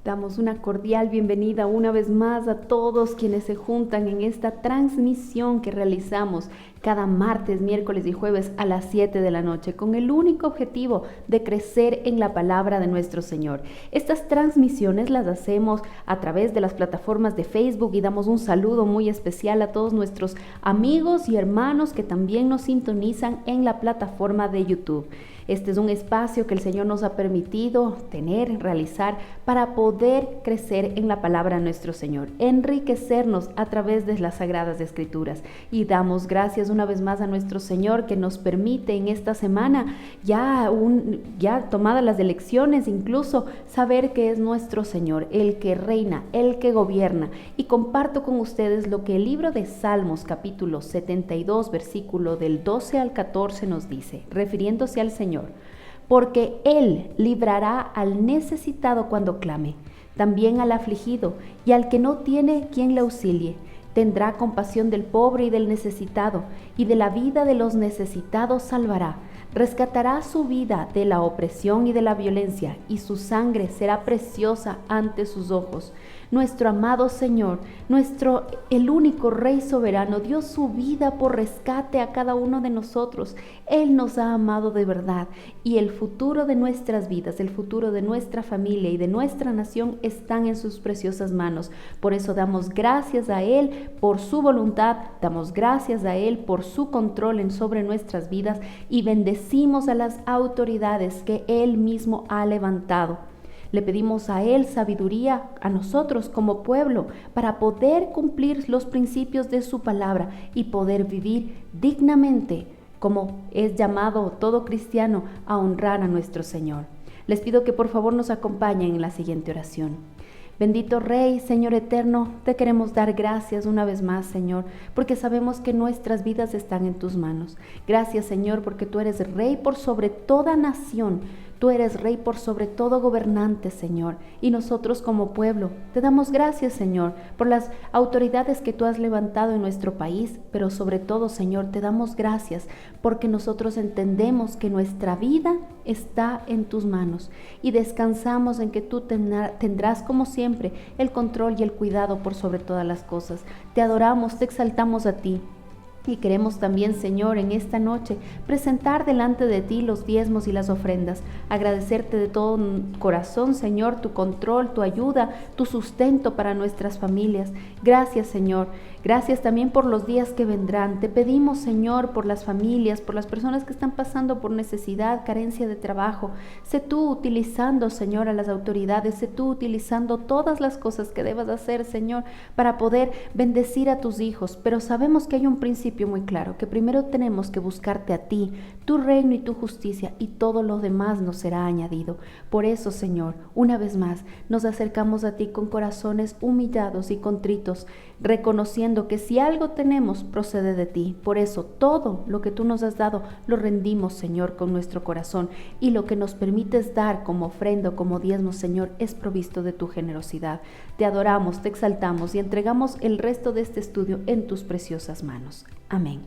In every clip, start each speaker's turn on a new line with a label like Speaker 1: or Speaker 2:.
Speaker 1: Damos una cordial bienvenida una vez más a todos quienes se juntan en esta transmisión que realizamos cada martes, miércoles y jueves a las 7 de la noche con el único objetivo de crecer en la palabra de nuestro Señor. Estas transmisiones las hacemos a través de las plataformas de Facebook y damos un saludo muy especial a todos nuestros amigos y hermanos que también nos sintonizan en la plataforma de YouTube. Este es un espacio que el Señor nos ha permitido tener, realizar, para poder crecer en la palabra de nuestro Señor, enriquecernos a través de las Sagradas Escrituras. Y damos gracias una vez más a nuestro Señor que nos permite en esta semana, ya tomadas las elecciones, incluso saber que es nuestro Señor, el que reina, el que gobierna. Y comparto con ustedes lo que el libro de Salmos, capítulo 72, versículo del 12 al 14 nos dice, refiriéndose al Señor. Porque Él librará al necesitado cuando clame, también al afligido y al que no tiene quien le auxilie. Tendrá compasión del pobre y del necesitado, y de la vida de los necesitados salvará. Rescatará su vida de la opresión y de la violencia, y su sangre será preciosa ante sus ojos. Nuestro amado Señor, el único Rey soberano, dio su vida por rescate a cada uno de nosotros. Él nos ha amado de verdad, y el futuro de nuestras vidas, el futuro de nuestra familia y de nuestra nación están en sus preciosas manos. Por eso damos gracias a Él por su voluntad, damos gracias a Él por su control sobre nuestras vidas y bendecimos a las autoridades que Él mismo ha levantado. Le pedimos a Él sabiduría a nosotros como pueblo para poder cumplir los principios de su palabra y poder vivir dignamente, como es llamado todo cristiano a honrar a nuestro Señor. Les pido que por favor nos acompañen en la siguiente oración. Bendito Rey, Señor eterno, te queremos dar gracias una vez más, Señor, porque sabemos que nuestras vidas están en tus manos. Gracias, Señor, porque tú eres Rey por sobre toda nación. Tú eres Rey por sobre todo gobernante, Señor, y nosotros como pueblo te damos gracias, Señor, por las autoridades que tú has levantado en nuestro país, pero sobre todo, Señor, te damos gracias porque nosotros entendemos que nuestra vida está en tus manos y descansamos en que tú tendrás como siempre el control y el cuidado por sobre todas las cosas. Te adoramos, te exaltamos a ti. Y queremos también, Señor, en esta noche presentar delante de ti los diezmos y las ofrendas, agradecerte de todo corazón, Señor, tu control, tu ayuda, tu sustento para nuestras familias. Gracias, Señor. Gracias también por los días que vendrán. Te pedimos, Señor, por las familias, por las personas que están pasando por necesidad, carencia de trabajo. Sé tú utilizando, Señor, a las autoridades. Sé tú utilizando todas las cosas que debas hacer, Señor, para poder bendecir a tus hijos. Pero sabemos que hay un principio muy claro, que primero tenemos que buscarte a ti, tu reino y tu justicia, y todo lo demás nos será añadido. Por eso, Señor, una vez más, nos acercamos a ti con corazones humillados y contritos, reconociendo que si algo tenemos procede de ti. Por eso todo lo que tú nos has dado lo rendimos, Señor, con nuestro corazón, y lo que nos permites dar como ofrenda, como diezmo, Señor, es provisto de tu generosidad. Te adoramos, te exaltamos y entregamos el resto de este estudio en tus preciosas manos. Amén.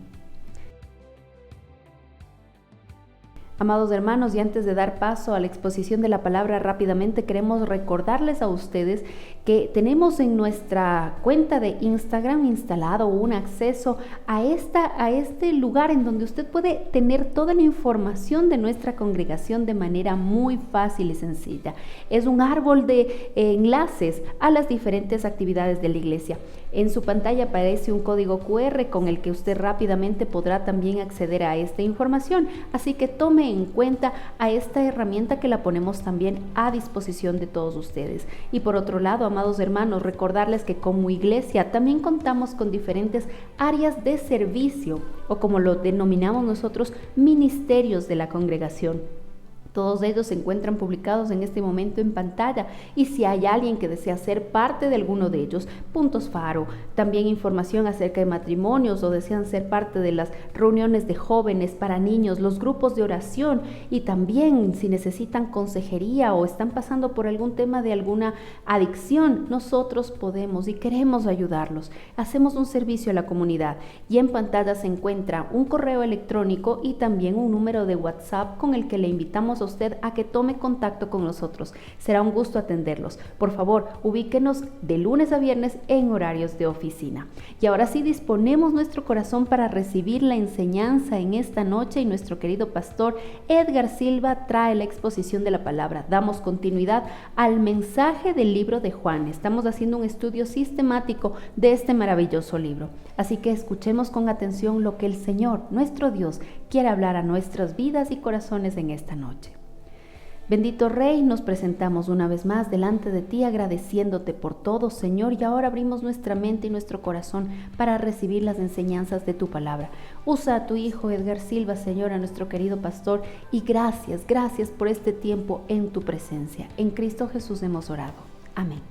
Speaker 1: Amados hermanos, y antes de dar paso a la exposición de la palabra rápidamente, queremos recordarles a ustedes que tenemos en nuestra cuenta de Instagram instalado un acceso a este lugar en donde usted puede tener toda la información de nuestra congregación de manera muy fácil y sencilla. Es un árbol de enlaces a las diferentes actividades de la iglesia. En su pantalla aparece un código QR con el que usted rápidamente podrá también acceder a esta información, así que tome en cuenta a esta herramienta que la ponemos también a disposición de todos ustedes. Y por otro lado, amados hermanos, recordarles que como iglesia también contamos con diferentes áreas de servicio, o como lo denominamos nosotros, ministerios de la congregación. Todos ellos se encuentran publicados en este momento en pantalla, y si hay alguien que desea ser parte de alguno de ellos, puntos faro, también información acerca de matrimonios, o desean ser parte de las reuniones de jóvenes para niños, los grupos de oración, y también si necesitan consejería o están pasando por algún tema de alguna adicción, nosotros podemos y queremos ayudarlos. Hacemos un servicio a la comunidad, y en pantalla se encuentra un correo electrónico y también un número de WhatsApp con el que le invitamos invitamos a usted a que tome contacto con nosotros. Será un gusto atenderlos. Por favor, ubíquenos de lunes a viernes en horarios de oficina. Y ahora sí, disponemos nuestro corazón para recibir la enseñanza en esta noche, y nuestro querido pastor Edgar Silva trae la exposición de la palabra. Damos continuidad al mensaje del libro de Juan. Estamos haciendo un estudio sistemático de este maravilloso libro. Así que escuchemos con atención lo que el Señor, nuestro Dios, quiere hablar a nuestras vidas y corazones en esta noche. Bendito Rey, nos presentamos una vez más delante de ti agradeciéndote por todo, Señor, y ahora abrimos nuestra mente y nuestro corazón para recibir las enseñanzas de tu palabra. Usa a tu hijo Edgar Silva, Señor, a nuestro querido pastor, y gracias por este tiempo en tu presencia. En Cristo Jesús hemos orado. Amén.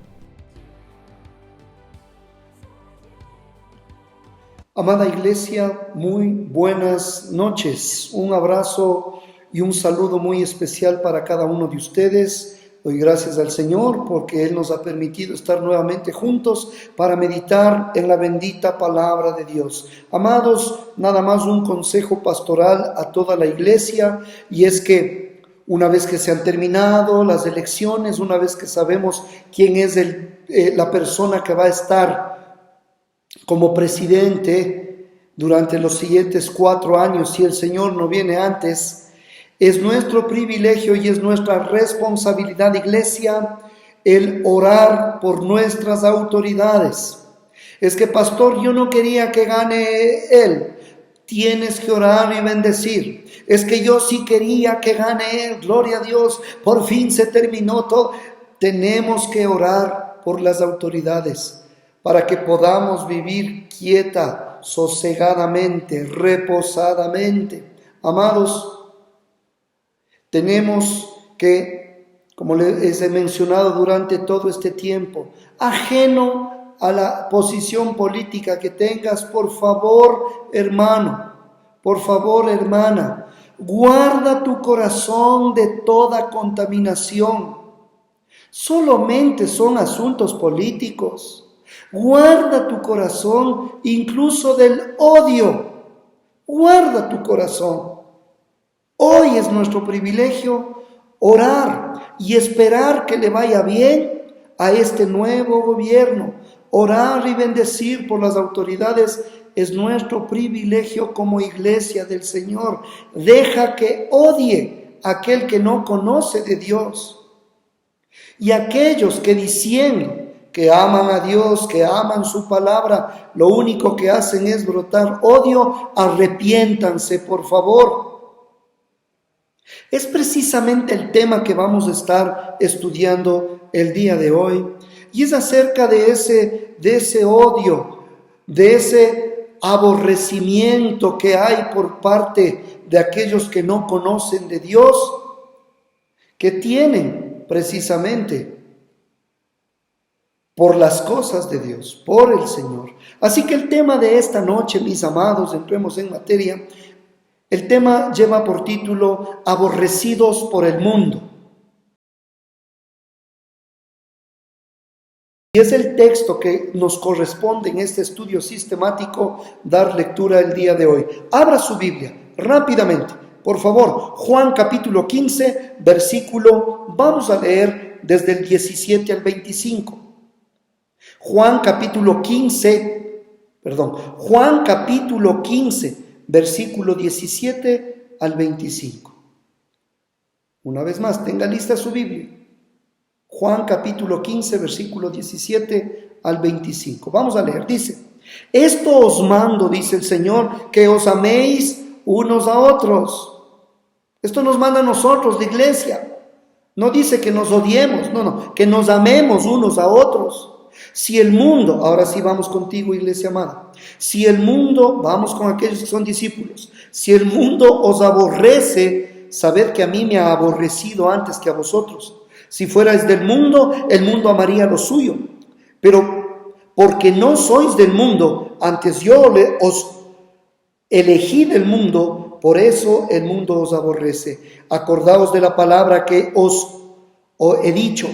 Speaker 2: Amada Iglesia, muy buenas noches. Un abrazo y un saludo muy especial para cada uno de ustedes. Doy gracias al Señor porque Él nos ha permitido estar nuevamente juntos para meditar en la bendita palabra de Dios. Amados, nada más un consejo pastoral a toda la Iglesia, y es que una vez que se han terminado las elecciones, una vez que sabemos quién es la persona que va a estar como presidente durante los siguientes 4 años, si el Señor no viene antes, es nuestro privilegio y es nuestra responsabilidad, Iglesia, el orar por nuestras autoridades. Es que, pastor, yo no quería que gane él. Tienes que orar y bendecir. Es que yo sí quería que gane él. Gloria a Dios, por fin se terminó todo. Tenemos que orar por las autoridades para que podamos vivir quieta, sosegadamente, reposadamente. Amados, tenemos que, como les he mencionado durante todo este tiempo, ajeno a la posición política que tengas, por favor, hermano, por favor, hermana, guarda tu corazón de toda contaminación. Solamente son asuntos políticos. Guarda tu corazón incluso del odio. Guarda tu corazón. Hoy es nuestro privilegio orar y esperar que le vaya bien a este nuevo gobierno. Orar y bendecir por las autoridades es nuestro privilegio como Iglesia del Señor. Deja que odie a aquel que no conoce de Dios. Y aquellos que diciendo que aman a Dios, que aman su palabra, lo único que hacen es brotar odio, arrepiéntanse, por favor. Es precisamente el tema que vamos a estar estudiando el día de hoy, y es acerca de ese odio, de ese aborrecimiento que hay por parte de aquellos que no conocen de Dios, que tienen precisamente por las cosas de Dios, por el Señor. Así que el tema de esta noche, mis amados, entremos en materia. El tema lleva por título Aborrecidos por el mundo. Y es el texto que nos corresponde en este estudio sistemático dar lectura el día de hoy. Abra su Biblia rápidamente, por favor. Juan capítulo 15, vamos a leer desde el 17 al 25. Juan capítulo 15, versículo 17 al 25. Una vez más, tenga lista su Biblia. Juan capítulo 15, versículo 17 al 25. Vamos a leer, dice: Esto os mando, dice el Señor, que os améis unos a otros. Esto nos manda a nosotros, la Iglesia. No dice que nos odiemos, no, que nos amemos unos a otros. Si el mundo, ahora sí vamos contigo, Iglesia amada, si el mundo, vamos con aquellos que son discípulos, si el mundo os aborrece, sabed que a mí me ha aborrecido antes que a vosotros. Si fuerais del mundo, el mundo amaría lo suyo, pero porque no sois del mundo, antes yo os elegí del mundo, por eso el mundo os aborrece. Acordaos de la palabra que os he dicho: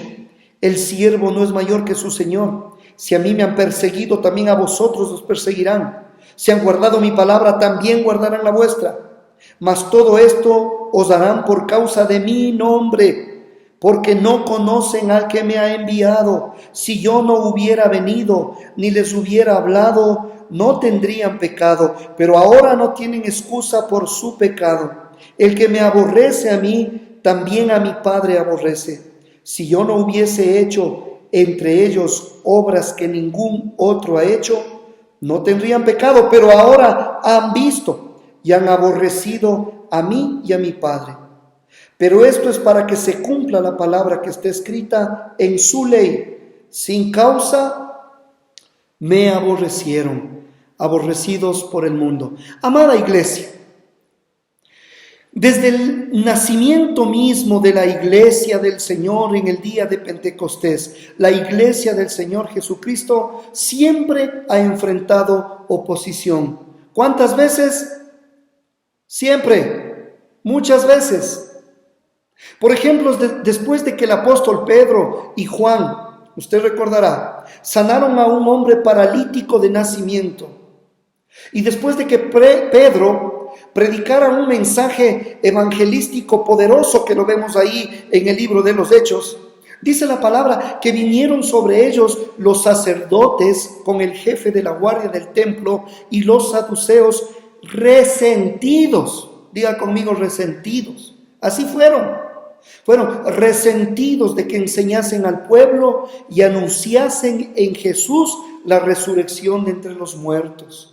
Speaker 2: el siervo no es mayor que su Señor. Si a mí me han perseguido, también a vosotros os perseguirán. Si han guardado mi palabra, también guardarán la vuestra. Mas todo esto os harán por causa de mi nombre, porque no conocen al que me ha enviado. Si yo no hubiera venido, ni les hubiera hablado, no tendrían pecado, pero ahora no tienen excusa por su pecado. El que me aborrece a mí, también a mi Padre aborrece. Si yo no hubiese hecho entre ellos obras que ningún otro ha hecho, no tendrían pecado, pero ahora han visto y han aborrecido a mí y a mi Padre. Pero esto es para que se cumpla la palabra que está escrita en su ley. Sin causa me aborrecieron, aborrecidos por el mundo. Amada iglesia, desde el nacimiento mismo de la iglesia del Señor en el día de Pentecostés, la iglesia del Señor Jesucristo siempre ha enfrentado oposición. ¿Cuántas veces? Siempre, muchas veces. Por ejemplo, después de que el apóstol Pedro y Juan, usted recordará, sanaron a un hombre paralítico de nacimiento, y después de que Pedro predicara un mensaje evangelístico poderoso, que lo vemos ahí en el libro de los Hechos, dice la palabra que vinieron sobre ellos los sacerdotes con el jefe de la guardia del templo y los saduceos resentidos. Diga conmigo, resentidos. Así fueron resentidos de que enseñasen al pueblo y anunciasen en Jesús la resurrección de entre los muertos.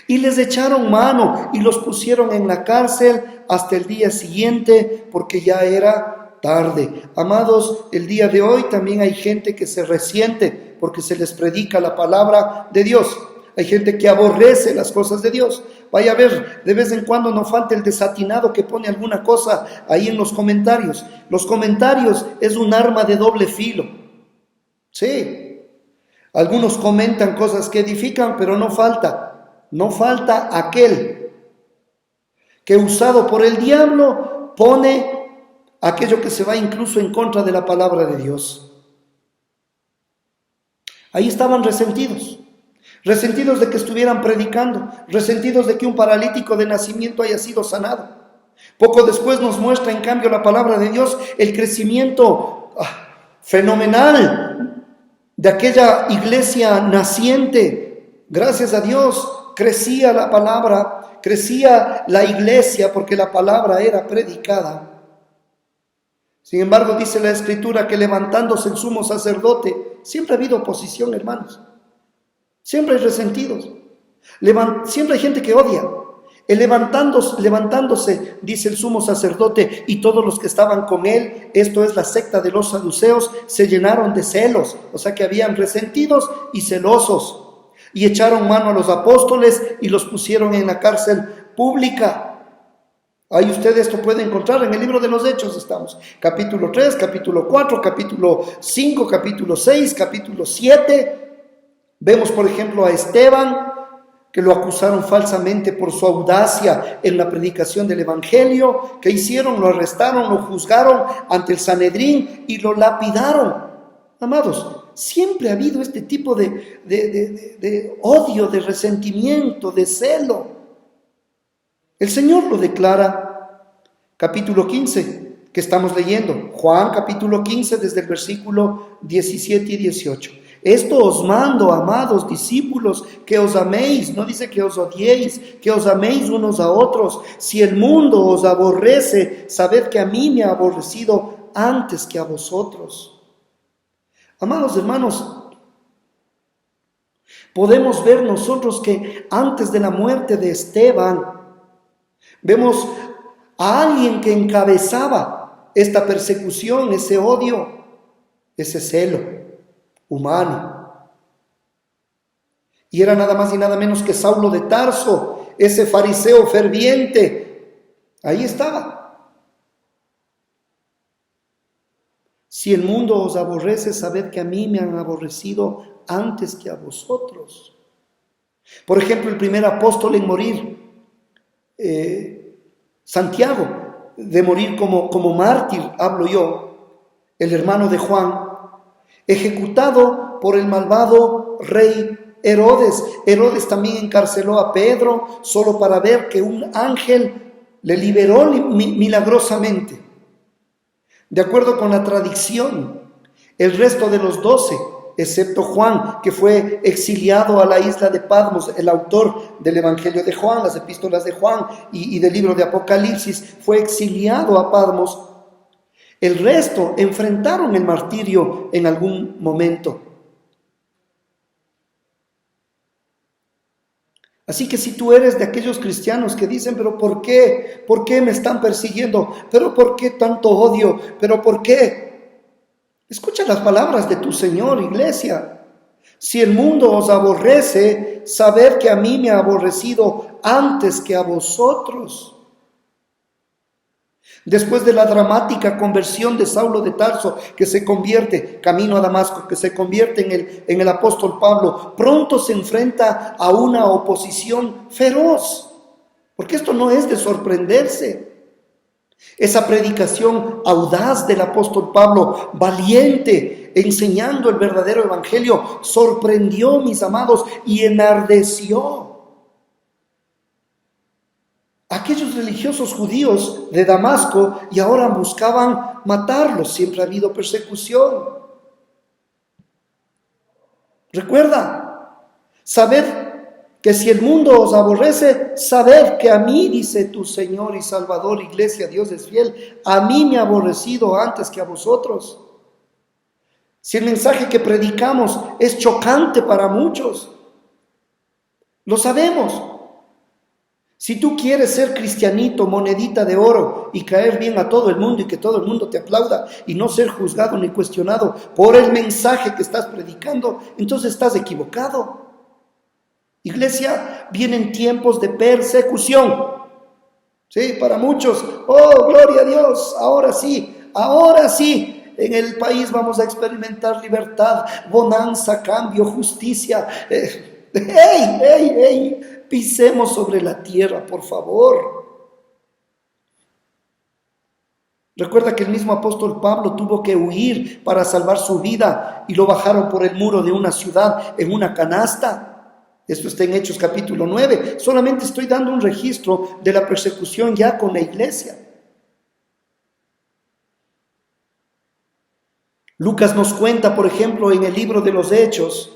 Speaker 2: Y les echaron mano y los pusieron en la cárcel hasta el día siguiente, porque ya era tarde. Amados, el día de hoy también hay gente que se resiente porque se les predica la palabra de Dios. Hay gente que aborrece las cosas de Dios. Vaya a ver, de vez en cuando no falta el desatinado que pone alguna cosa ahí en los comentarios. Los comentarios es un arma de doble filo. Sí, algunos comentan cosas que edifican, pero no falta aquel que, usado por el diablo, pone aquello que se va incluso en contra de la palabra de Dios. Ahí estaban resentidos de que estuvieran predicando, resentidos de que un paralítico de nacimiento haya sido sanado. Poco después nos muestra, en cambio, la palabra de Dios, el crecimiento fenomenal de aquella iglesia naciente. Gracias a Dios, crecía la palabra, crecía la iglesia, porque la palabra era predicada. Sin embargo, dice la Escritura que levantándose el sumo sacerdote, siempre ha habido oposición, hermanos. Siempre hay resentidos, siempre hay gente que odia. Levantándose, dice el sumo sacerdote, y todos los que estaban con él, esto es la secta de los saduceos, se llenaron de celos, o sea que habían resentidos y celosos, y echaron mano a los apóstoles y los pusieron en la cárcel pública. Ahí usted esto puede encontrar en el libro de los Hechos. Estamos, capítulo 3, capítulo 4, capítulo 5, capítulo 6, capítulo 7. Vemos, por ejemplo, a Esteban, que lo acusaron falsamente por su audacia en la predicación del Evangelio. ¿Qué hicieron? Lo arrestaron, lo juzgaron ante el Sanedrín y lo lapidaron. Amados, siempre ha habido este tipo de odio, de resentimiento, de celo. El Señor lo declara, capítulo 15, que estamos leyendo, Juan capítulo 15, desde el versículo 17 y 18. Esto os mando, amados discípulos, que os améis, no dice que os odiéis, que os améis unos a otros. Si el mundo os aborrece, sabed que a mí me ha aborrecido antes que a vosotros. Amados hermanos, podemos ver nosotros que antes de la muerte de Esteban, vemos a alguien que encabezaba esta persecución, ese odio, ese celo humano. Y era nada más y nada menos que Saulo de Tarso, ese fariseo ferviente. Ahí estaba. Si el mundo os aborrece, sabed que a mí me han aborrecido antes que a vosotros. Por ejemplo, el primer apóstol en morir, Santiago, de morir como mártir, hablo yo, el hermano de Juan, ejecutado por el malvado rey Herodes. Herodes también encarceló a Pedro solo para ver que un ángel le liberó milagrosamente. De acuerdo con la tradición, el resto de los 12, excepto Juan, que fue exiliado a la isla de Patmos, el autor del Evangelio de Juan, las epístolas de Juan y del libro de Apocalipsis, fue exiliado a Patmos. El resto enfrentaron el martirio en algún momento. Así que si tú eres de aquellos cristianos que dicen, pero ¿por qué? ¿Por qué me están persiguiendo? ¿Pero por qué tanto odio? ¿Pero por qué? Escucha las palabras de tu Señor, iglesia. Si el mundo os aborrece, sabed que a mí me ha aborrecido antes que a vosotros. Después de la dramática conversión de Saulo de Tarso, que se convierte, camino a Damasco, que se convierte en el apóstol Pablo, pronto se enfrenta a una oposición feroz, porque esto no es de sorprenderse. Esa predicación audaz del apóstol Pablo, valiente, enseñando el verdadero evangelio, sorprendió, mis amados, y enardeció aquellos religiosos judíos de Damasco, y ahora buscaban matarlos. Siempre ha habido persecución. Recuerda, sabed que si el mundo os aborrece, sabed que a mí, dice tu Señor y Salvador, iglesia, Dios es fiel, a mí me ha aborrecido antes que a vosotros. Si el mensaje que predicamos es chocante para muchos, lo sabemos. Si tú quieres ser cristianito, monedita de oro y caer bien a todo el mundo y que todo el mundo te aplauda y no ser juzgado ni cuestionado por el mensaje que estás predicando, entonces estás equivocado. Iglesia, vienen tiempos de persecución. Sí, para muchos, oh, gloria a Dios, ahora sí, en el país vamos a experimentar libertad, bonanza, cambio, justicia. Pisemos sobre la tierra, por favor. Recuerda que el mismo apóstol Pablo tuvo que huir para salvar su vida y lo bajaron por el muro de una ciudad en una canasta. Esto está en Hechos capítulo 9. Solamente estoy dando un registro de la persecución ya con la iglesia. Lucas nos cuenta, por ejemplo, en el libro de los Hechos,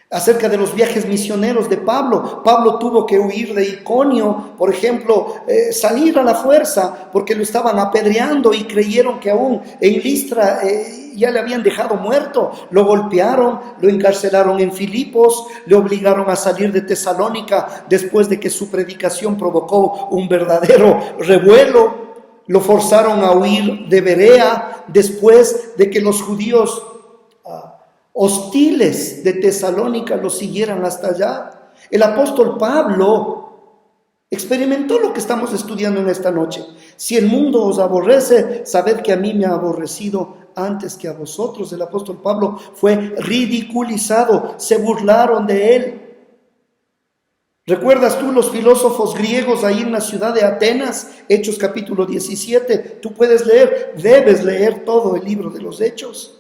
Speaker 2: acerca de los viajes misioneros de Pablo. Pablo tuvo que huir de Iconio, por ejemplo, salir a la fuerza porque lo estaban apedreando y creyeron que aún en Listra ya le habían dejado muerto. Lo golpearon, lo encarcelaron en Filipos, le obligaron a salir de Tesalónica después de que su predicación provocó un verdadero revuelo. Lo forzaron a huir de Berea después de que los judíos hostiles de Tesalónica lo siguieran hasta allá. El apóstol Pablo experimentó lo que estamos estudiando en esta noche. Si el mundo os aborrece, sabed que a mí me ha aborrecido antes que a vosotros. El apóstol Pablo fue ridiculizado, se burlaron de él. ¿Recuerdas tú los filósofos griegos ahí en la ciudad de Atenas? Hechos capítulo 17. Tú puedes leer, debes leer todo el libro de los Hechos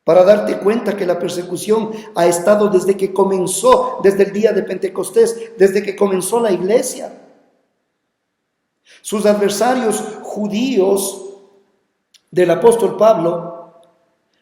Speaker 2: para darte cuenta que la persecución ha estado desde que comenzó, desde el día de Pentecostés, desde que comenzó la iglesia. Sus adversarios judíos del apóstol Pablo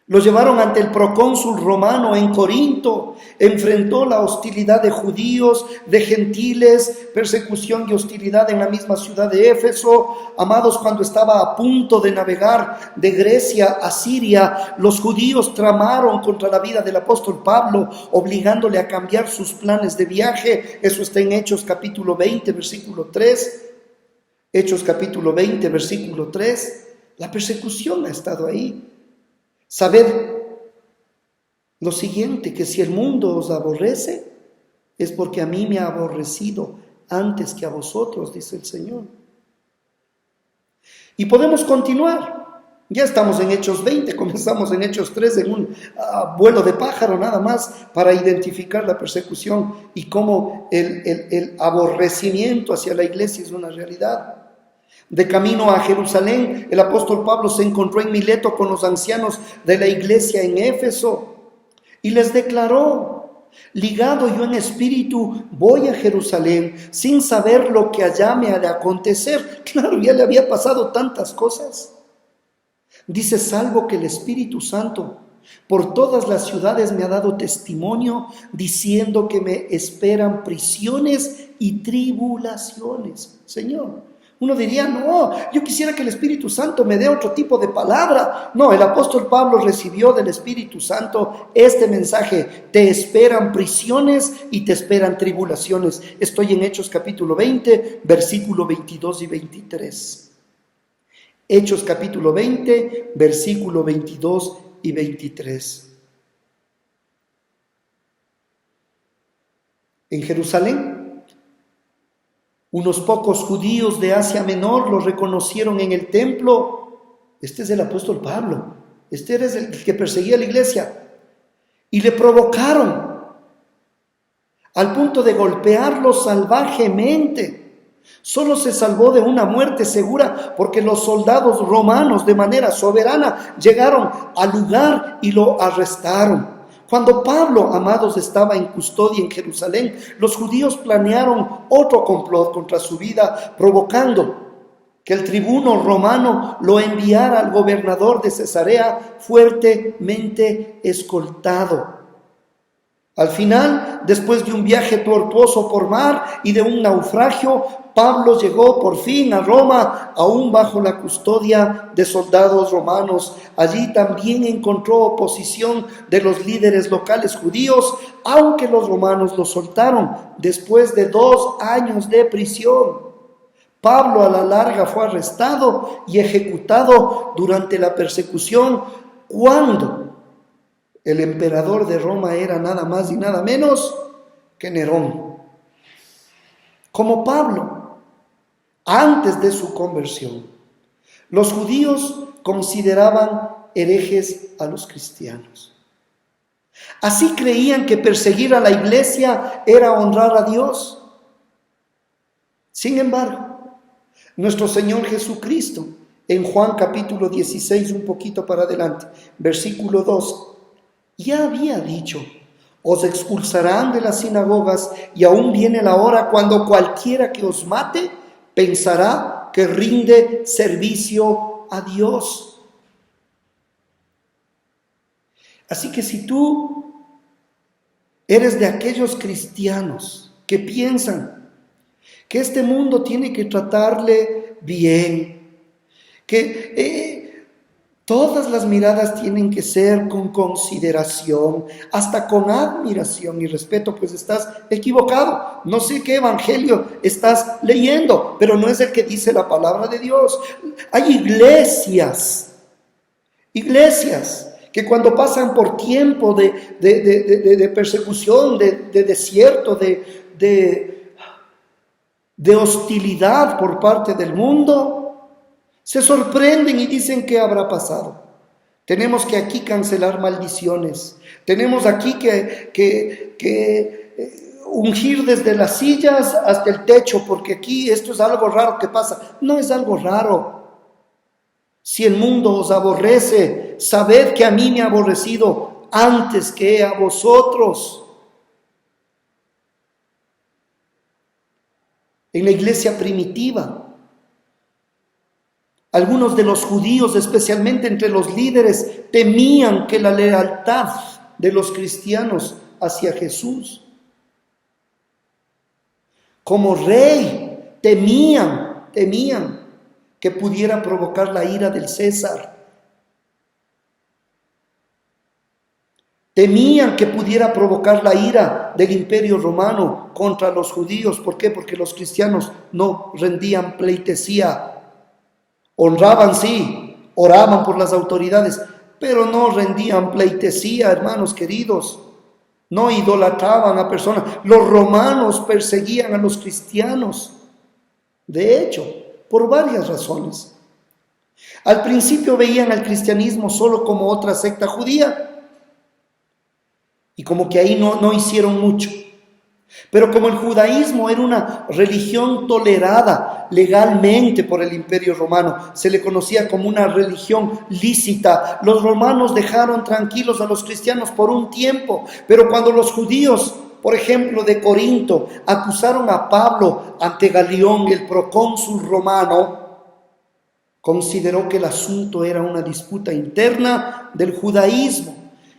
Speaker 2: lo llevaron ante el procónsul romano en Corinto. Enfrentó la hostilidad de judíos, de gentiles, persecución y hostilidad en la misma ciudad de Éfeso. Amados, cuando estaba a punto de navegar de Grecia a Siria, los judíos tramaron contra la vida del apóstol Pablo, obligándole a cambiar sus planes de viaje. Eso está en Hechos capítulo 20, versículo 3. Hechos capítulo 20, versículo 3. La persecución ha estado ahí. Sabed lo siguiente, que si el mundo os aborrece, es porque a mí me ha aborrecido antes que a vosotros, dice el Señor. Y podemos continuar. Ya estamos en Hechos 20, comenzamos en Hechos 3 en un vuelo de pájaro nada más para identificar la persecución y cómo el aborrecimiento hacia la iglesia es una realidad. De camino a Jerusalén, el apóstol Pablo se encontró en Mileto con los ancianos de la iglesia en Éfeso y les declaró Ligado yo en espíritu, voy a Jerusalén sin saber lo que allá me ha de acontecer. Claro, ya le había pasado tantas cosas. Dice, salvo que el Espíritu Santo por todas las ciudades me ha dado testimonio, diciendo que me esperan prisiones y tribulaciones. Señor, uno diría, no, yo quisiera que el Espíritu Santo me dé otro tipo de palabra. No, el apóstol Pablo recibió del Espíritu Santo este mensaje: te esperan prisiones y te esperan tribulaciones. Estoy en Hechos capítulo 20, versículo 22 y 23. Hechos capítulo 20, versículo 22 y 23. En Jerusalén, unos pocos judíos de Asia Menor lo reconocieron en el templo. Este es el apóstol Pablo. Este era el que perseguía a la iglesia. Y le provocaron al punto de golpearlo salvajemente. Solo se salvó de una muerte segura porque los soldados romanos de manera soberana llegaron al lugar y lo arrestaron. Cuando Pablo, amados, estaba en custodia en Jerusalén, los judíos planearon otro complot contra su vida, provocando que el tribuno romano lo enviara al gobernador de Cesarea fuertemente escoltado. Al final, después de un viaje tortuoso por mar y de un naufragio, Pablo llegó por fin a Roma, aún bajo la custodia de soldados romanos. Allí también encontró oposición de los líderes locales judíos, aunque los romanos lo soltaron después de 2 años de prisión. Pablo a la larga fue arrestado y ejecutado durante la persecución, cuando el emperador de Roma era nada más y nada menos que Nerón. Como Pablo, antes de su conversión, los judíos consideraban herejes a los cristianos. Así creían que perseguir a la iglesia era honrar a Dios. Sin embargo, nuestro Señor Jesucristo, en Juan capítulo 16, un poquito para adelante, versículo 2, ya había dicho: os expulsarán de las sinagogas, y aún viene la hora cuando cualquiera que os mate pensará que rinde servicio a Dios. Así que si tú eres de aquellos cristianos que piensan que este mundo tiene que tratarle bien, que todas las miradas tienen que ser con consideración, hasta con admiración y respeto, pues estás equivocado. No sé qué evangelio estás leyendo, pero no es el que dice la palabra de Dios. Hay iglesias que cuando pasan por tiempo de persecución, de desierto, de hostilidad por parte del mundo, se sorprenden y dicen: ¿qué habrá pasado? Tenemos que aquí cancelar maldiciones. Tenemos aquí que ungir desde las sillas hasta el techo, porque aquí esto es algo raro que pasa. No es algo raro. Si el mundo os aborrece, sabed que a mí me ha aborrecido antes que a vosotros. En la iglesia primitiva, algunos de los judíos, especialmente entre los líderes, temían que la lealtad de los cristianos hacia Jesús, como rey, temían que pudiera provocar la ira del César. Temían que pudiera provocar la ira del Imperio Romano contra los judíos. ¿Por qué? Porque los cristianos no rendían pleitesía. Honraban, sí, oraban por las autoridades, pero no rendían pleitesía, hermanos queridos. No idolatraban a personas. Los romanos perseguían a los cristianos. De hecho, por varias razones. Al principio veían al cristianismo solo como otra secta judía, y como que ahí no hicieron mucho. Pero como el judaísmo era una religión tolerada legalmente por el Imperio Romano, se le conocía como una religión lícita, los romanos dejaron tranquilos a los cristianos por un tiempo. Pero cuando los judíos, por ejemplo, de Corinto, acusaron a Pablo ante Galión, el procónsul romano, consideró que el asunto era una disputa interna del judaísmo.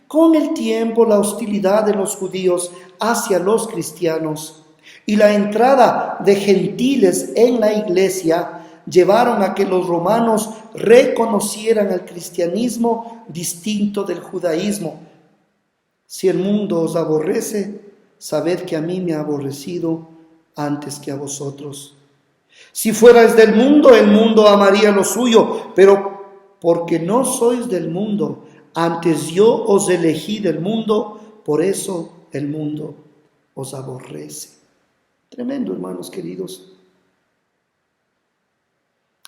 Speaker 2: Con el tiempo, la hostilidad de los judíos hacia los cristianos y la entrada de gentiles en la iglesia llevaron a que los romanos reconocieran al cristianismo distinto del judaísmo. Si el mundo os aborrece, sabed que a mí me ha aborrecido antes que a vosotros. Si fuerais del mundo, el mundo amaría lo suyo, pero porque no sois del mundo, antes yo os elegí del mundo, por eso el mundo os aborrece. Tremendo, hermanos queridos.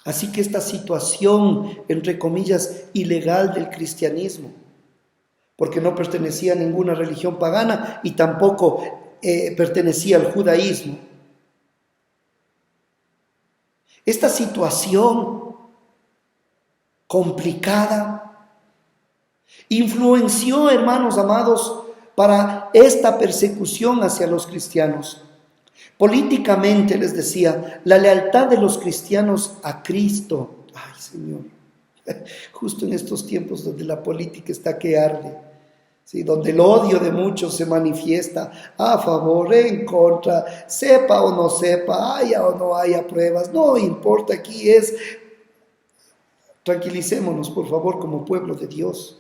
Speaker 2: Así que esta situación, entre comillas, ilegal del cristianismo, porque no pertenecía a ninguna religión pagana y tampoco pertenecía al judaísmo. Esta situación complicada influenció, hermanos amados, para esta persecución hacia los cristianos. Políticamente, les decía, la lealtad de los cristianos a Cristo. Ay, Señor, justo en estos tiempos donde la política está que arde, ¿sí? Donde el odio de muchos se manifiesta a favor, en contra, sepa o no sepa, haya o no haya pruebas, no importa, aquí es, tranquilicémonos por favor como pueblo de Dios.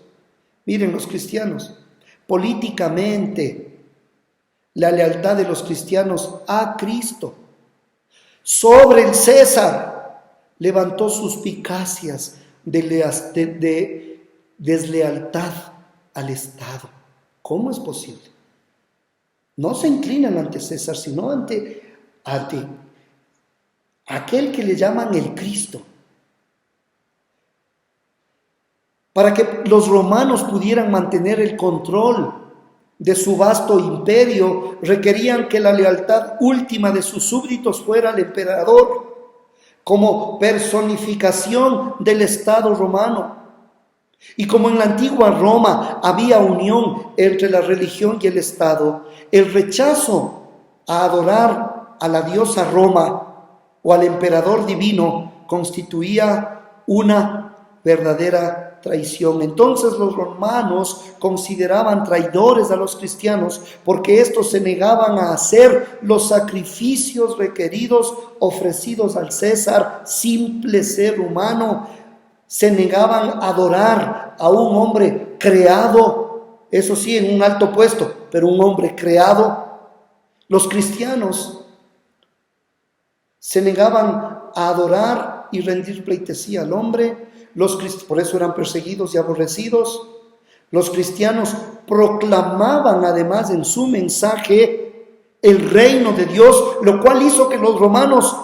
Speaker 2: Miren los cristianos, políticamente, la lealtad de los cristianos a Cristo sobre el César levantó suspicacias de deslealtad al Estado. ¿Cómo es posible? No se inclinan ante César, sino ante aquel que le llaman el Cristo. Para que los romanos pudieran mantener el control de su vasto imperio, requerían que la lealtad última de sus súbditos fuera el emperador, como personificación del Estado romano. Y como en la antigua Roma había unión entre la religión y el Estado, el rechazo a adorar a la diosa Roma o al emperador divino constituía una verdadera traición. Entonces los romanos consideraban traidores a los cristianos porque estos se negaban a hacer los sacrificios requeridos ofrecidos al César, simple ser humano. Se negaban a adorar a un hombre creado, eso sí, en un alto puesto, pero un hombre creado. Los cristianos se negaban a adorar y rendir pleitesía al hombre. Por eso eran perseguidos y aborrecidos. Los cristianos proclamaban además en su mensaje el reino de Dios, lo cual hizo que los romanos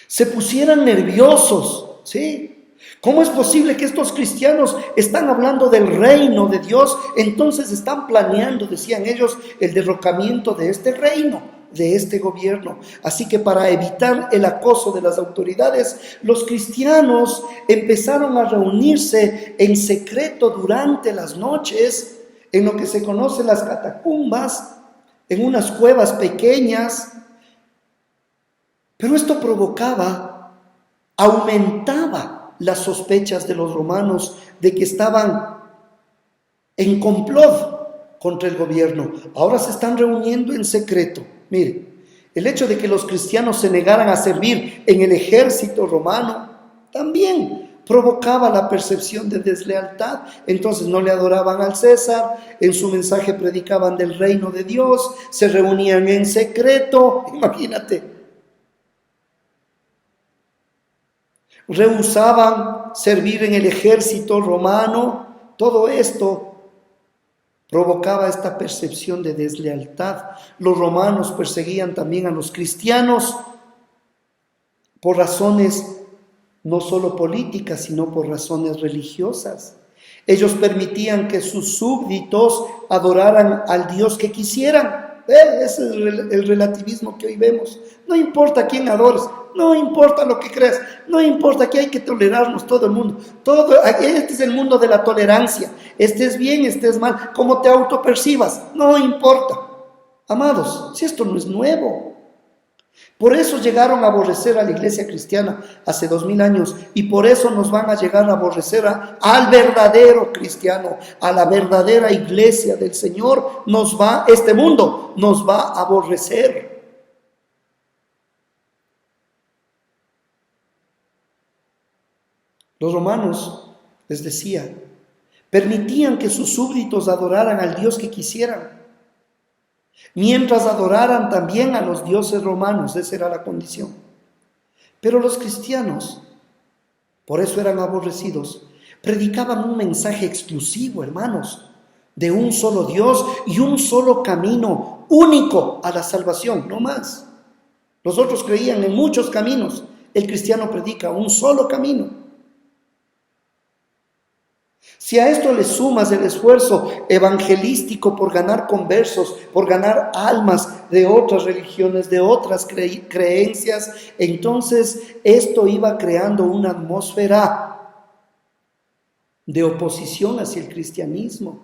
Speaker 2: se pusieran nerviosos, ¿sí? ¿Cómo es posible que estos cristianos están hablando del reino de Dios? Entonces están planeando, decían ellos, el derrocamiento de este reino, de este gobierno. Así que para evitar el acoso de las autoridades, los cristianos empezaron a reunirse en secreto durante las noches, en lo que se conoce las catacumbas, en unas cuevas pequeñas. Pero esto aumentaba las sospechas de los romanos de que estaban en complot contra el gobierno. Ahora se están reuniendo en secreto. Mire, el hecho de que los cristianos se negaran a servir en el ejército romano también provocaba la percepción de deslealtad. Entonces no le adoraban al César, en su mensaje predicaban del reino de Dios, se reunían en secreto, imagínate. Rehusaban servir en el ejército romano. Todo esto provocaba esta percepción de deslealtad. Los romanos perseguían también a los cristianos por razones no solo políticas, sino por razones religiosas. Ellos permitían que sus súbditos adoraran al Dios que quisieran. Ese es el relativismo que hoy vemos. No importa quién adores, no importa lo que creas, no importa que hay que tolerarnos todo el mundo. Este es el mundo de la tolerancia. Estés bien, estés mal, como te autopercibas, no importa. Amados, si esto no es nuevo. Por eso llegaron a aborrecer a la iglesia cristiana hace 2000 años y por eso nos van a llegar a aborrecer al verdadero cristiano, a la verdadera iglesia del Señor. Este mundo nos va a aborrecer. Los romanos, les decía, permitían que sus súbditos adoraran al Dios que quisieran, mientras adoraran también a los dioses romanos. Esa era la condición. Pero los cristianos, por eso eran aborrecidos, predicaban un mensaje exclusivo, hermanos, de un solo Dios y un solo camino único a la salvación, no más. Los otros creían en muchos caminos. El cristiano predica un solo camino. Si a esto le sumas el esfuerzo evangelístico por ganar conversos, por ganar almas de otras religiones, de otras creencias, entonces esto iba creando una atmósfera de oposición hacia el cristianismo.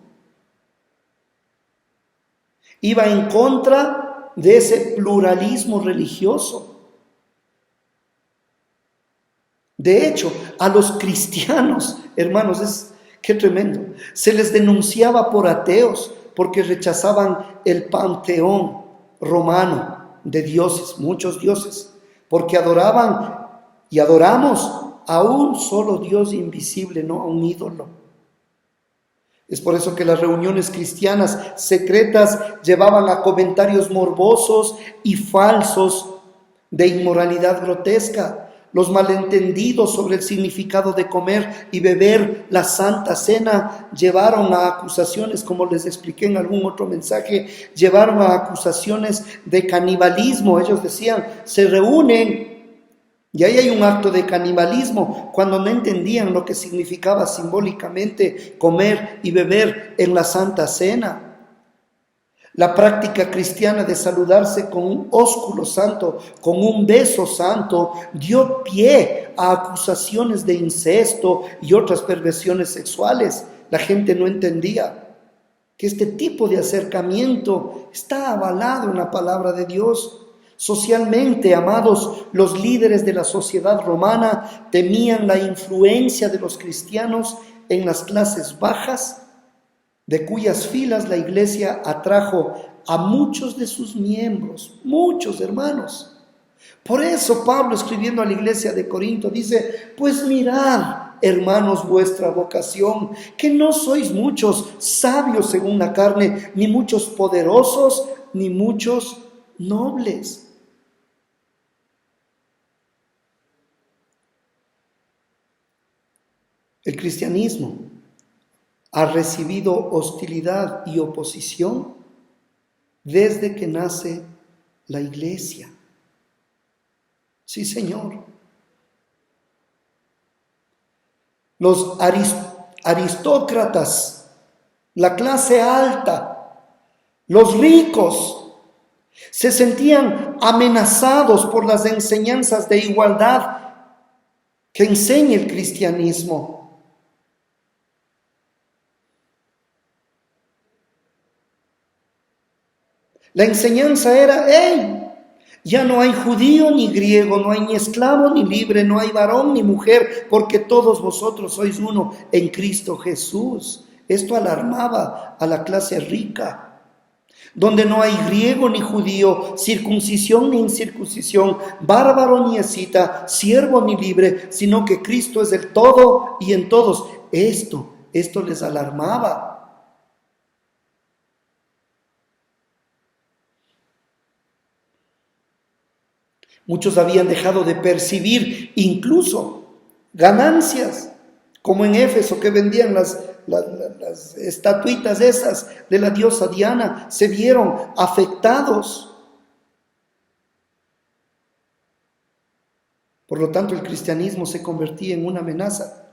Speaker 2: Iba en contra de ese pluralismo religioso. De hecho, a los cristianos, hermanos, qué tremendo, se les denunciaba por ateos porque rechazaban el panteón romano de dioses, muchos dioses, porque adoraban y adoramos a un solo Dios invisible, no a un ídolo. Es por eso que las reuniones cristianas secretas llevaban a comentarios morbosos y falsos de inmoralidad grotesca. Los malentendidos sobre el significado de comer y beber la Santa Cena llevaron a acusaciones, como les expliqué en algún otro mensaje, llevaron a acusaciones de canibalismo. Ellos decían, se reúnen y ahí hay un acto de canibalismo, cuando no entendían lo que significaba simbólicamente comer y beber en la Santa Cena. La práctica cristiana de saludarse con un ósculo santo, con un beso santo, dio pie a acusaciones de incesto y otras perversiones sexuales. La gente no entendía que este tipo de acercamiento está avalado en la palabra de Dios. Socialmente, amados, los líderes de la sociedad romana temían la influencia de los cristianos en las clases bajas, de cuyas filas la iglesia atrajo a muchos de sus miembros, muchos hermanos. Por eso Pablo, escribiendo a la iglesia de Corinto, dice, pues mirad, hermanos, vuestra vocación, que no sois muchos sabios según la carne, ni muchos poderosos, ni muchos nobles. El cristianismo ha recibido hostilidad y oposición desde que nace la iglesia. Sí, Señor. Los aristócratas, la clase alta, los ricos, se sentían amenazados por las enseñanzas de igualdad que enseña el cristianismo. La enseñanza era, ya no hay judío ni griego, no hay ni esclavo ni libre, no hay varón ni mujer, porque todos vosotros sois uno en Cristo Jesús. Esto alarmaba a la clase rica, donde no hay griego ni judío, circuncisión ni incircuncisión, bárbaro ni escita, siervo ni libre, sino que Cristo es el todo y en todos. Esto les alarmaba. Muchos habían dejado de percibir incluso ganancias, como en Éfeso, que vendían las estatuitas esas de la diosa Diana, se vieron afectados. Por lo tanto, el cristianismo se convertía en una amenaza.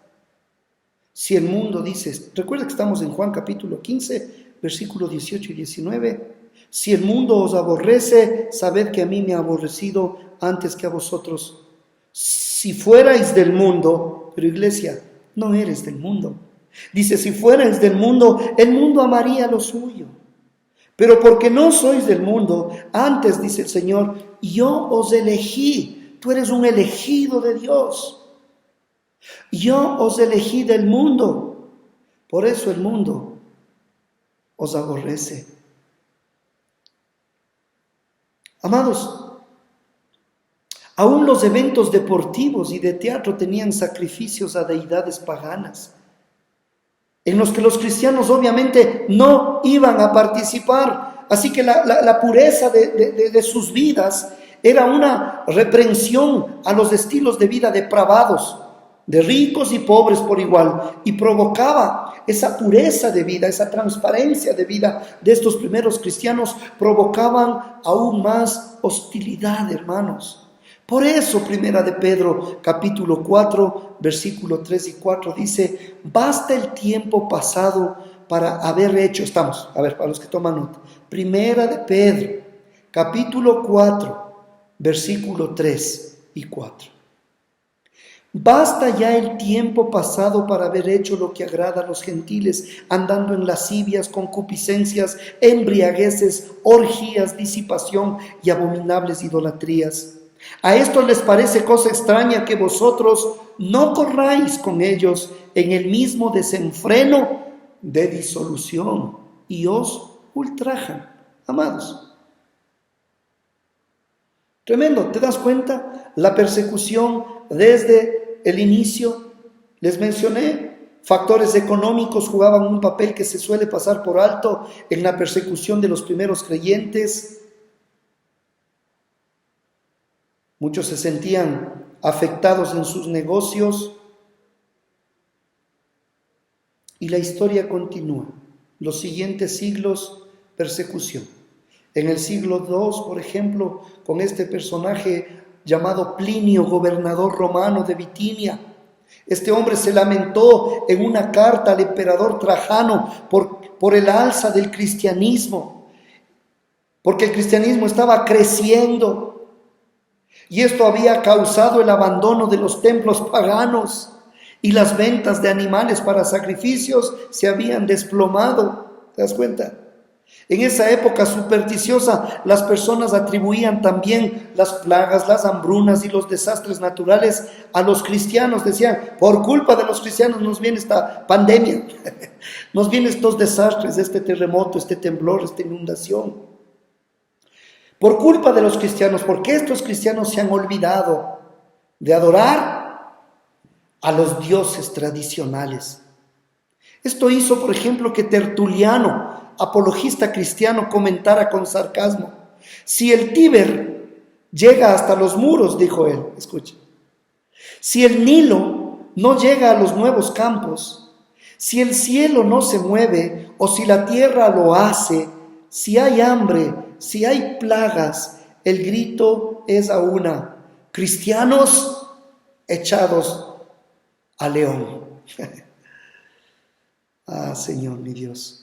Speaker 2: Si el mundo dice, recuerda que estamos en Juan capítulo 15, versículos 18 y 19, Si el mundo os aborrece, sabed que a mí me ha aborrecido antes que a vosotros. Si fuerais del mundo, pero iglesia, no eres del mundo. Dice, si fuerais del mundo, el mundo amaría lo suyo. Pero porque no sois del mundo, antes, dice el Señor, yo os elegí. Tú eres un elegido de Dios. Yo os elegí del mundo. Por eso el mundo os aborrece. Amados, aún los eventos deportivos y de teatro tenían sacrificios a deidades paganas, en los que los cristianos obviamente no iban a participar. Así que la pureza de sus vidas era una reprensión a los estilos de vida depravados, de ricos y pobres por igual, y provocaba esa pureza de vida, esa transparencia de vida de estos primeros cristianos, provocaban aún más hostilidad, hermanos. Por eso, primera de Pedro, capítulo 4, versículo 3 y 4, dice, basta el tiempo pasado para haber hecho, para los que toman nota, primera de Pedro, capítulo 4, versículo 3 y 4. Basta ya el tiempo pasado para haber hecho lo que agrada a los gentiles, andando en lascivias, concupiscencias, embriagueces, orgías, disipación y abominables idolatrías. A esto les parece cosa extraña que vosotros no corráis con ellos en el mismo desenfreno de disolución y os ultrajan. Amados, tremendo, ¿te das cuenta? La persecución desde el inicio, les mencioné, factores económicos jugaban un papel que se suele pasar por alto en la persecución de los primeros creyentes. Muchos se sentían afectados en sus negocios y la historia continúa. Los siguientes siglos, persecución. En el siglo II, por ejemplo, con este personaje llamado Plinio, gobernador romano de Bitinia. Este hombre se lamentó en una carta al emperador Trajano por el alza del cristianismo, porque el cristianismo estaba creciendo y esto había causado el abandono de los templos paganos y las ventas de animales para sacrificios se habían desplomado. ¿Te das cuenta? En esa época supersticiosa, las personas atribuían también las plagas, las hambrunas y los desastres naturales a los cristianos. Decían, por culpa de los cristianos nos viene esta pandemia, nos vienen estos desastres, este terremoto, este temblor, esta inundación. Por culpa de los cristianos, porque estos cristianos se han olvidado de adorar a los dioses tradicionales. Esto hizo, por ejemplo, que Tertuliano, apologista cristiano, comentara con sarcasmo: si el Tíber llega hasta los muros, dijo él, escuchen, si el Nilo no llega a los nuevos campos, si el cielo no se mueve o si la tierra lo hace, si hay hambre, si hay plagas, el grito es a una: cristianos echados a león. Ah, Señor mi Dios.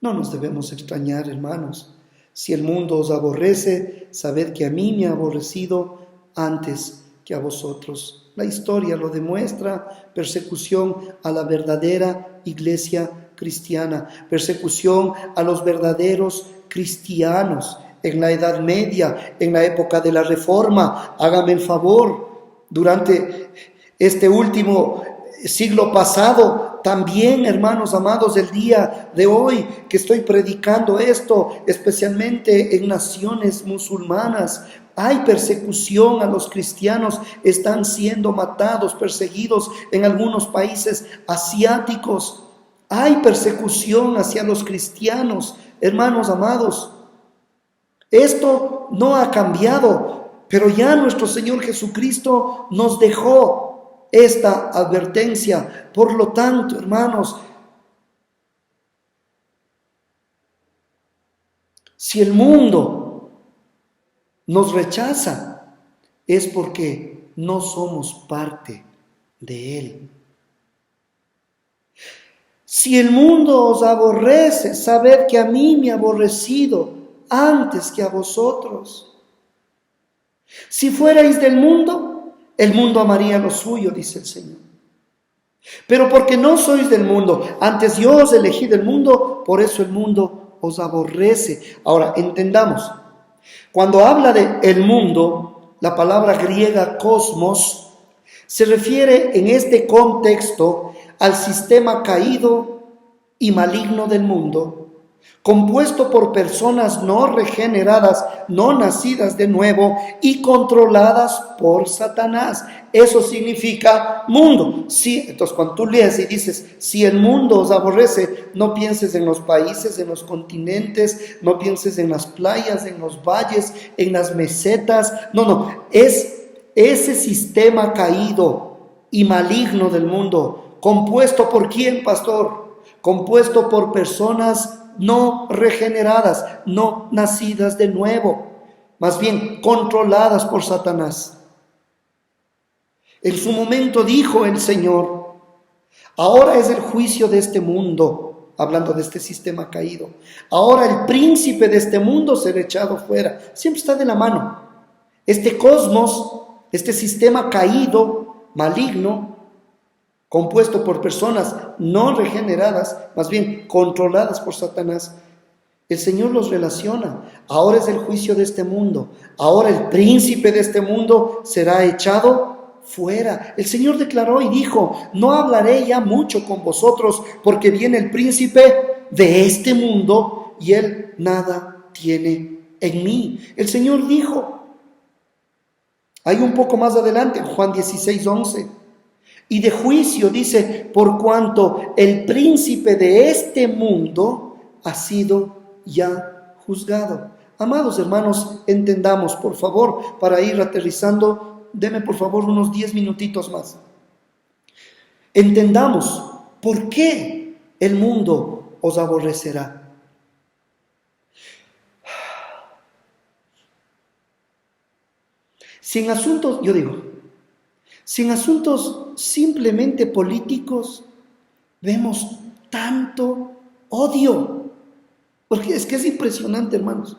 Speaker 2: No nos debemos extrañar, hermanos. Si el mundo os aborrece, sabed que a mí me ha aborrecido antes que a vosotros. La historia lo demuestra: persecución a la verdadera iglesia cristiana, persecución a los verdaderos cristianos en la Edad Media, en la época de la Reforma. Hágame el favor, durante este último siglo pasado, también, hermanos amados, el día de hoy que estoy predicando esto, especialmente en naciones musulmanas, hay persecución a los cristianos, están siendo matados, perseguidos en algunos países asiáticos. Hay persecución hacia los cristianos, hermanos amados. Esto no ha cambiado, pero ya nuestro Señor Jesucristo nos dejó esta advertencia. Por lo tanto, hermanos, si el mundo nos rechaza, es porque no somos parte de él. Si el mundo os aborrece, sabed que a mí me ha aborrecido antes que a vosotros. Si fuerais del mundo, el mundo amaría lo suyo, dice el Señor. Pero porque no sois del mundo, antes yo os elegí del mundo, por eso el mundo os aborrece. Ahora, entendamos, cuando habla de el mundo, la palabra griega cosmos se refiere en este contexto al sistema caído y maligno del mundo, compuesto por personas no regeneradas, no nacidas de nuevo y controladas por Satanás. Eso significa mundo. Sí, entonces cuando tú lees y dices, si el mundo os aborrece, no pienses en los países, en los continentes, no pienses en las playas, en los valles, en las mesetas. No, es ese sistema caído y maligno del mundo, compuesto por ¿quién, pastor? Compuesto por personas no regeneradas, no nacidas de nuevo, más bien controladas por Satanás. En su momento dijo el Señor, ahora es el juicio de este mundo, hablando de este sistema caído. Ahora el príncipe de este mundo será echado fuera. Siempre está de la mano. Este cosmos, este sistema caído, maligno, compuesto por personas no regeneradas, más bien controladas por Satanás, el Señor los relaciona. Ahora es el juicio de este mundo. Ahora el príncipe de este mundo será echado fuera. El Señor declaró y dijo, no hablaré ya mucho con vosotros, porque viene el príncipe de este mundo y él nada tiene en mí. El Señor dijo, hay un poco más adelante, en Juan 16:11, y de juicio dice, por cuanto el príncipe de este mundo ha sido ya juzgado. Amados hermanos, entendamos, por favor, para ir aterrizando, deme por favor unos 10 minutitos más. Entendamos por qué el mundo os aborrecerá. Sin asuntos, yo digo, sin asuntos simplemente políticos, vemos tanto odio. Porque es que es impresionante, hermanos.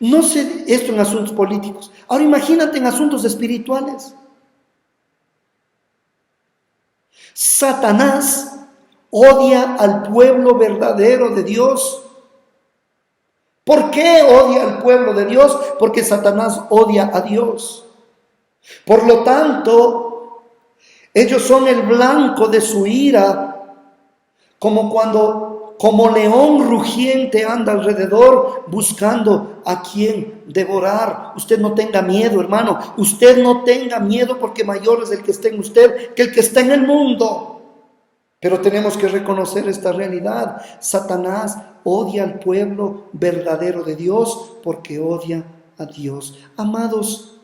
Speaker 2: No sé esto en asuntos políticos. Ahora imagínate en asuntos espirituales. Satanás odia al pueblo verdadero de Dios. ¿Por qué odia al pueblo de Dios? Porque Satanás odia a Dios. Por lo tanto, ellos son el blanco de su ira, como león rugiente anda alrededor buscando a quien devorar. Usted no tenga miedo, hermano. Usted no tenga miedo, porque mayor es el que está en usted que el que está en el mundo. Pero tenemos que reconocer esta realidad. Satanás odia al pueblo verdadero de Dios porque odia a Dios. Amados,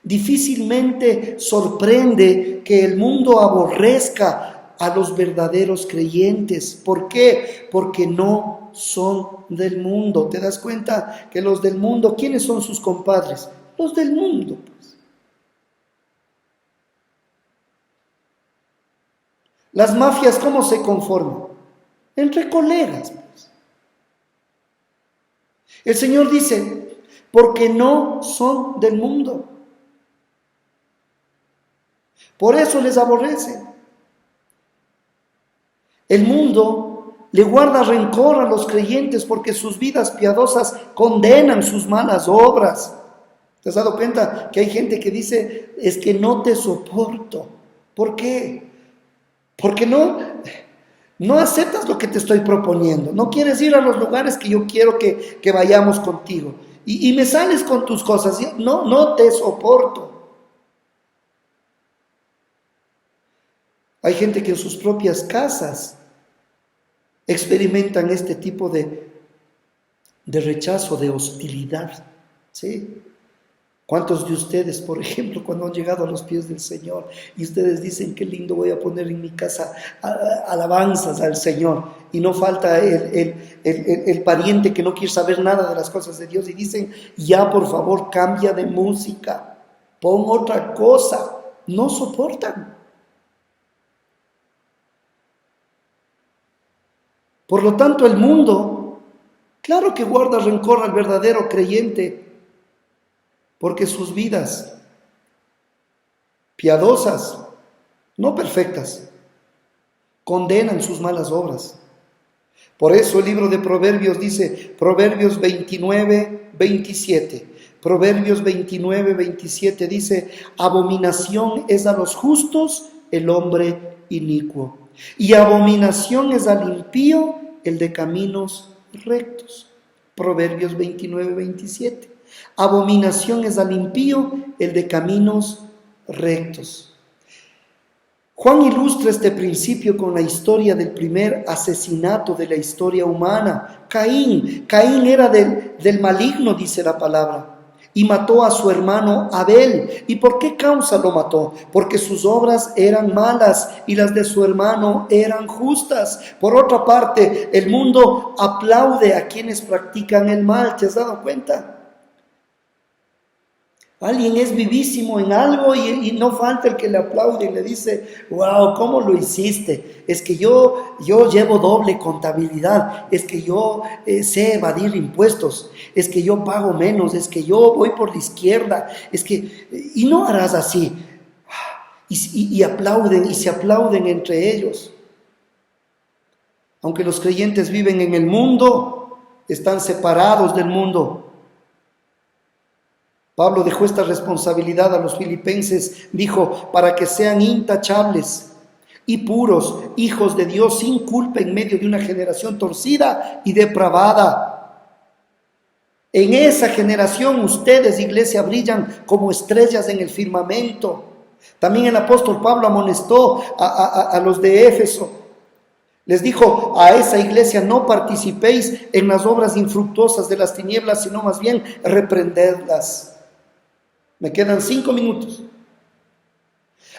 Speaker 2: difícilmente sorprende que el mundo aborrezca a los verdaderos creyentes. ¿Por qué? Porque no son del mundo. ¿Te das cuenta que los del mundo, quiénes son sus compadres? Los del mundo, pues. Las mafias, ¿cómo se conforman? Entre colegas, pues. El Señor dice, porque no son del mundo. Por eso les aborrece. El mundo le guarda rencor a los creyentes porque sus vidas piadosas condenan sus malas obras. ¿Te has dado cuenta que hay gente que dice, es que no te soporto? ¿Por qué? Porque no aceptas lo que te estoy proponiendo. No quieres ir a los lugares que yo quiero que vayamos contigo. Y me sales con tus cosas. No te soporto. Hay gente que en sus propias casas experimentan este tipo de rechazo, de hostilidad, ¿sí? ¿Cuántos de ustedes, por ejemplo, cuando han llegado a los pies del Señor y ustedes dicen, qué lindo, voy a poner en mi casa alabanzas al Señor, y no falta el pariente que no quiere saber nada de las cosas de Dios y dicen, ya por favor cambia de música, pon otra cosa? No soportan. Por lo tanto, el mundo Claro que guarda rencor al verdadero creyente, porque sus vidas piadosas, no perfectas, condenan sus malas obras. Por eso el libro de Proverbios dice, Proverbios 29, 27. Proverbios 29, 27 dice, abominación es a los justos el hombre inicuo, y abominación es al impío el de caminos rectos. Proverbios 29, 27. Abominación es al impío el de caminos rectos. Juan ilustra este principio con la historia del primer asesinato de la historia humana. Caín era del maligno, dice la palabra, y mató a su hermano Abel. ¿Y por qué causa lo mató? Porque sus obras eran malas y las de su hermano eran justas. Por otra parte, el mundo aplaude a quienes practican el mal. ¿Te has dado cuenta? Alguien es vivísimo en algo y no falta el que le aplaude y le dice, wow, ¿cómo lo hiciste? Es que yo llevo doble contabilidad, es que yo sé evadir impuestos, es que yo pago menos, es que yo voy por la izquierda, y no harás así. Y aplauden y se aplauden entre ellos. Aunque los creyentes viven en el mundo, están separados del mundo. Pablo dejó esta responsabilidad a los filipenses, dijo, para que sean intachables y puros, hijos de Dios, sin culpa en medio de una generación torcida y depravada. En esa generación ustedes, iglesia, brillan como estrellas en el firmamento. También el apóstol Pablo amonestó a los de Éfeso. Les dijo a esa iglesia, no participéis en las obras infructuosas de las tinieblas, sino más bien reprendedlas. Me quedan 5 minutos.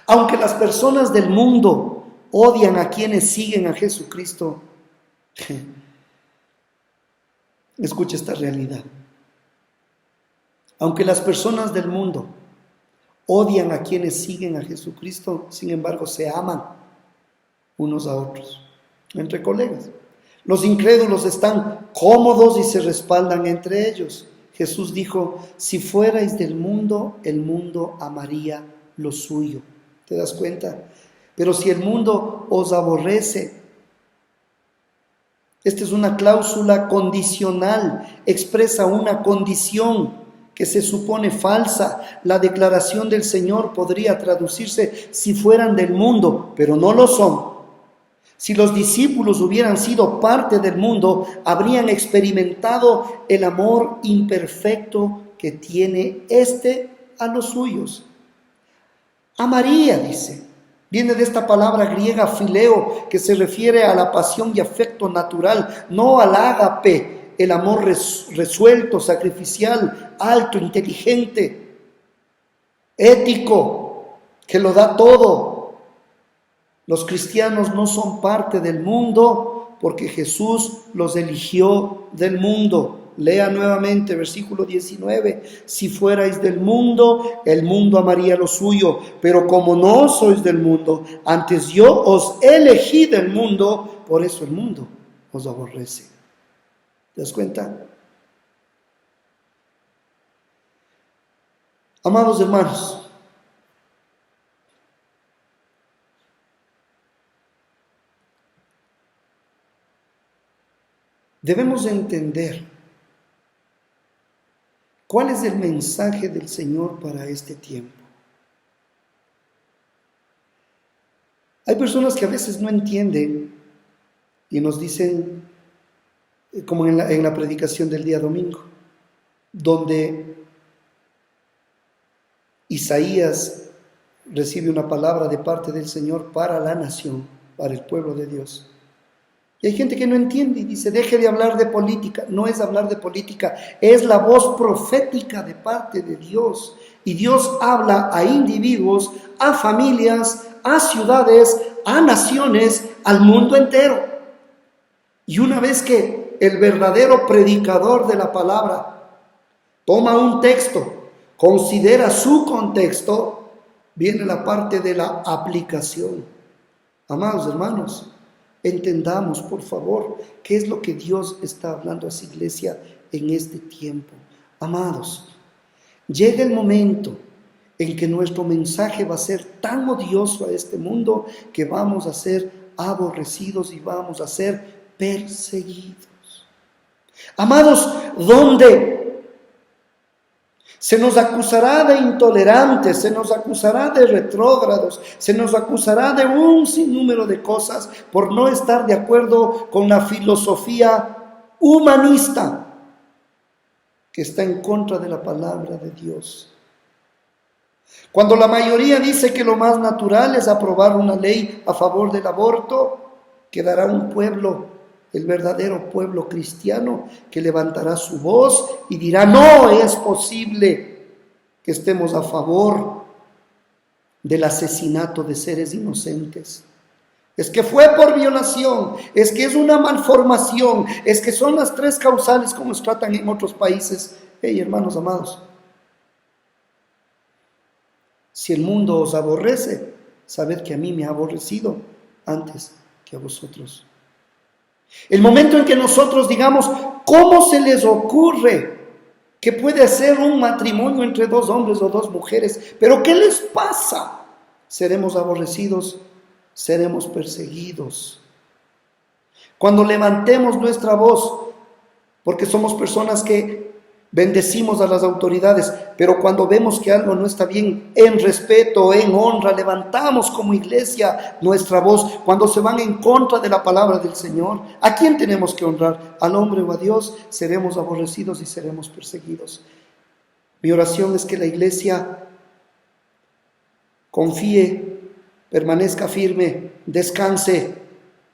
Speaker 2: Aunque las personas del mundo odian a quienes siguen a Jesucristo, escucha esta realidad. Aunque las personas del mundo odian a quienes siguen a Jesucristo, sin embargo se aman unos a otros, entre colegas. Los incrédulos están cómodos y se respaldan entre ellos. Jesús dijo, si fuerais del mundo, el mundo amaría lo suyo. ¿Te das cuenta? Pero si el mundo os aborrece, esta es una cláusula condicional, expresa una condición que se supone falsa. La declaración del Señor podría traducirse, si fueran del mundo, pero no lo son. Si los discípulos hubieran sido parte del mundo, habrían experimentado el amor imperfecto que tiene a los suyos. Amaría, dice. Viene de esta palabra griega fileo, que se refiere a la pasión y afecto natural, no al ágape, el amor resuelto, sacrificial, alto, inteligente, ético, que lo da todo. Los cristianos no son parte del mundo porque Jesús los eligió del mundo. Lea nuevamente versículo 19. Si fuerais del mundo, el mundo amaría lo suyo. Pero como no sois del mundo, antes yo os elegí del mundo, por eso el mundo os aborrece. ¿Te das cuenta? Amados hermanos, debemos entender cuál es el mensaje del Señor para este tiempo. Hay personas que a veces no entienden y nos dicen, como en la predicación del día domingo, donde Isaías recibe una palabra de parte del Señor para la nación, para el pueblo de Dios. Y hay gente que no entiende y dice, deje de hablar de política. No es hablar de política, es la voz profética de parte de Dios. Y Dios habla a individuos, a familias, a ciudades, a naciones, al mundo entero. Y una vez que el verdadero predicador de la palabra toma un texto, considera su contexto, viene la parte de la aplicación. Amados hermanos, Entendamos, por favor, qué es lo que Dios está hablando a esa iglesia en este tiempo. Amados, llega el momento en que nuestro mensaje va a ser tan odioso a este mundo que vamos a ser aborrecidos y vamos a ser perseguidos. Amados, ¿dónde? Se nos acusará de intolerantes, se nos acusará de retrógrados, se nos acusará de un sinnúmero de cosas por no estar de acuerdo con la filosofía humanista que está en contra de la palabra de Dios. Cuando la mayoría dice que lo más natural es aprobar una ley a favor del aborto, quedará un pueblo, el verdadero pueblo cristiano, que levantará su voz y dirá: no es posible que estemos a favor del asesinato de seres inocentes. Es que fue por violación, es que es una malformación, es que son las 3 causales como se tratan en otros países. Hey, hermanos amados, si el mundo os aborrece, sabed que a mí me ha aborrecido antes que a vosotros. El momento en que nosotros digamos: ¿cómo se les ocurre que puede ser un matrimonio entre 2 hombres o 2 mujeres? ¿Pero qué les pasa? Seremos aborrecidos, seremos perseguidos. Cuando levantemos nuestra voz, porque somos personas que bendecimos a las autoridades, pero cuando vemos que algo no está bien, en respeto, en honra, levantamos como iglesia nuestra voz. Cuando se van en contra de la palabra del Señor, ¿a quién tenemos que honrar? ¿Al hombre o a Dios? Seremos aborrecidos y seremos perseguidos. Mi oración es que la iglesia confíe, permanezca firme, descanse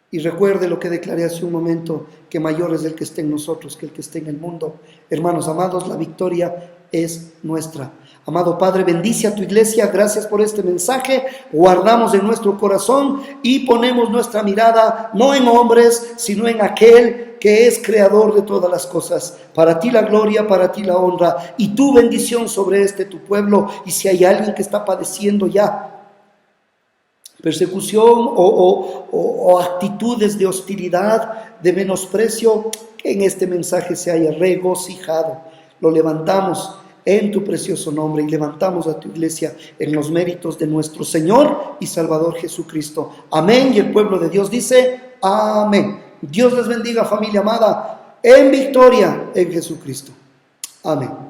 Speaker 2: y recuerde lo que declaré hace un momento, que mayor es el que esté en nosotros que el que esté en el mundo. Hermanos amados, la victoria es nuestra. Amado Padre, bendice a tu iglesia. Gracias por este mensaje. Guardamos en nuestro corazón y ponemos nuestra mirada no en hombres, sino en aquel que es creador de todas las cosas. Para ti la gloria, para ti la honra y tu bendición sobre tu pueblo. Y si hay alguien que está padeciendo ya persecución o actitudes de hostilidad, de menosprecio, que en este mensaje se haya regocijado. Lo levantamos en tu precioso nombre y levantamos a tu iglesia en los méritos de nuestro Señor y Salvador Jesucristo. Amén. Y el pueblo de Dios dice: amén. Dios les bendiga, familia amada, en victoria en Jesucristo. Amén.